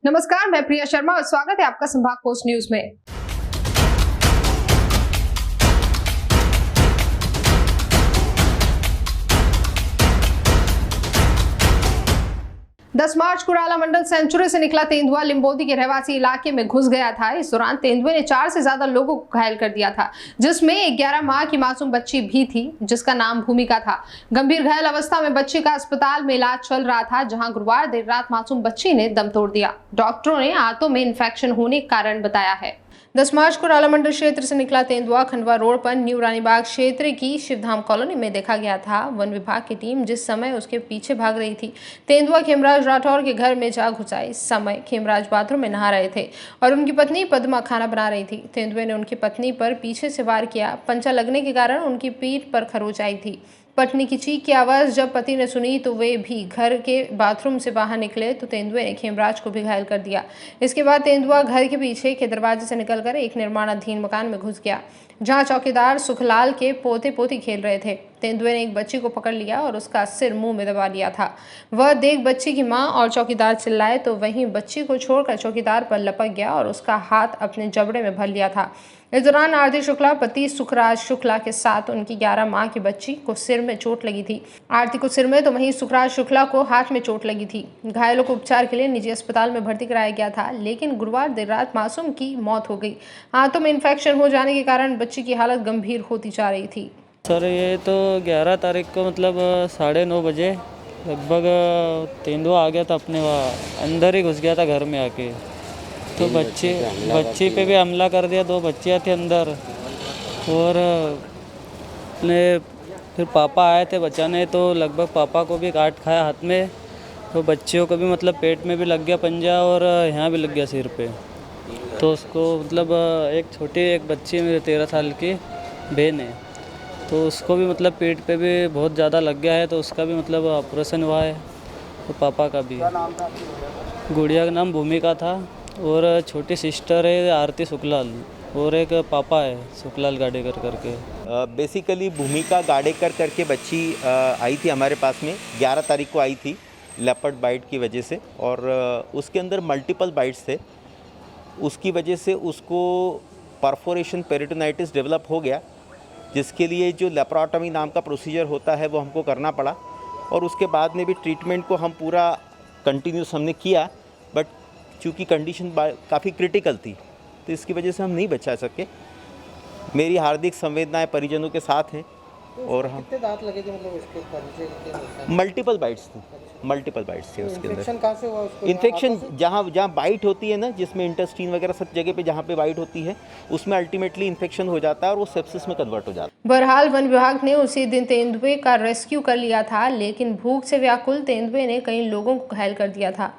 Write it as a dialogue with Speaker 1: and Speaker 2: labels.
Speaker 1: नमस्कार, मैं प्रिया शर्मा और स्वागत है आपका संभाग पोस्ट न्यूज में। 10 मार्च को राला मंडल सेंचुरी से निकला तेंदुआ लिंबोदी के रहवासी इलाके में घुस गया था। इस दौरान तेंदुए ने 4 से ज्यादा लोगों को घायल कर दिया था, जिसमें 11 माह की मासूम बच्ची भी थी, जिसका नाम भूमिका था। गंभीर घायल अवस्था में बच्ची का अस्पताल में इलाज चल रहा था, जहां गुरुवार देर रात मासूम बच्ची ने दम तोड़ दिया। डॉक्टरों ने आंतों में इन्फेक्शन होने का कारण बताया है। 10 मार्च को राला मंडल क्षेत्र से निकला तेंदुआ खंडवा रोड पर न्यू रानीबाग क्षेत्र की शिवधाम कॉलोनी में देखा गया था। वन विभाग की टीम जिस समय उसके पीछे भाग रही थी, तेंदुआ खेमराज राठौर के घर में जा घुसा। इस समय खेमराज बाथरूम में नहा रहे थे और उनकी पत्नी पद्मा खाना बना रही थी। तेंदुए ने उनकी पत्नी पर पीछे से वार किया। पंचा लगने के कारण उनकी पीठ पर खरोंच आई थी। पत्नी की चीख की आवाज़ जब पति ने सुनी तो वे भी घर के बाथरूम से बाहर निकले तो तेंदुए ने खेमराज को भी घायल कर दिया। इसके बाद तेंदुआ घर के पीछे के दरवाजे से निकलकर एक निर्माणाधीन मकान में घुस गया, जहां चौकीदार सुखलाल के पोते पोती खेल रहे थे। तेंदुए ने एक बच्ची को पकड़ लिया और उसका सिर मुंह में दबा लिया था। वह देख बच्ची की मां और चौकीदार चिल्लाए तो वहीं बच्ची को छोड़कर चौकीदार पर लपक गया और उसका हाथ अपने जबड़े में भर लिया था। इस दौरान आरती शुक्ला पति सुखराज शुक्ला के साथ उनकी 11 माह की बच्ची को सिर में चोट लगी थी। आरती को सिर में तो वहीं सुखराज शुक्ला को हाथ में चोट लगी थी। घायलों को उपचार के लिए निजी अस्पताल में भर्ती कराया गया था, लेकिन गुरुवार देर रात मासूम की मौत हो गई। आंतों में इन्फेक्शन हो जाने के कारण बच्ची की हालत गंभीर होती जा रही थी।
Speaker 2: सर ये तो 11 तारीख को मतलब 9:30 बजे लगभग तेंदुआ आ गया था, अपने वहाँ अंदर ही घुस गया था घर में आके। तो बच्ची पे भी हमला कर दिया। 2 बच्चियाँ थी अंदर और फिर पापा आए थे बचाने, तो लगभग पापा को भी काट खाया हाथ में। तो बच्चियों को भी मतलब पेट में भी लग गया पंजा और यहाँ भी लग गया सिर पे। तो उसको मतलब एक बच्ची मेरे 13 साल की बहन है, तो उसको भी मतलब पेट पे भी बहुत ज़्यादा लग गया है, तो उसका भी मतलब ऑपरेशन हुआ है। तो पापा का भी। गुड़िया का नाम भूमिका था और छोटी सिस्टर है आरती शुक्लाल और एक पापा है शुक्लाल गाडेकर करके।
Speaker 3: बेसिकली भूमिका गाडेकर करके बच्ची आई थी हमारे पास में, 11 तारीख को आई थी लेपर्ड बाइट की वजह से, और उसके अंदर मल्टीपल बाइट्स थे। उसकी वजह से उसको परफोरेशन पेरिटोनाइटिस डेवलप हो गया, जिसके लिए जो लेप्रोटमी नाम का प्रोसीजर होता है वो हमको करना पड़ा। और उसके बाद में भी ट्रीटमेंट को हम पूरा कंटिन्यूस हमने किया, बट चूँकि कंडीशन काफ़ी क्रिटिकल थी तो इसकी वजह से हम नहीं बचा सके। मेरी हार्दिक संवेदनाएं परिजनों के साथ हैं। और हम
Speaker 4: कितने दांत लगे थे, मतलब उसके
Speaker 3: मल्टीपल बाइट्स थे उसके अंदर।
Speaker 4: इन्फेक्शन कहाँ से हुआ उसको?
Speaker 3: इन्फेक्शन जहाँ बाइट होती है ना, जिसमें इंटेस्टाइन वगैरह सब जगह पे जहाँ पे बाइट होती है, उसमें अल्टीमेटली इन्फेक्शन हो जाता है और वो सेप्सिस में कन्वर्ट हो जाता है।
Speaker 1: बहरहाल वन विभाग ने उसी दिन तेंदुए का रेस्क्यू कर लिया था, लेकिन भूख से व्याकुल तेंदुए ने कई लोगों को घायल कर दिया था।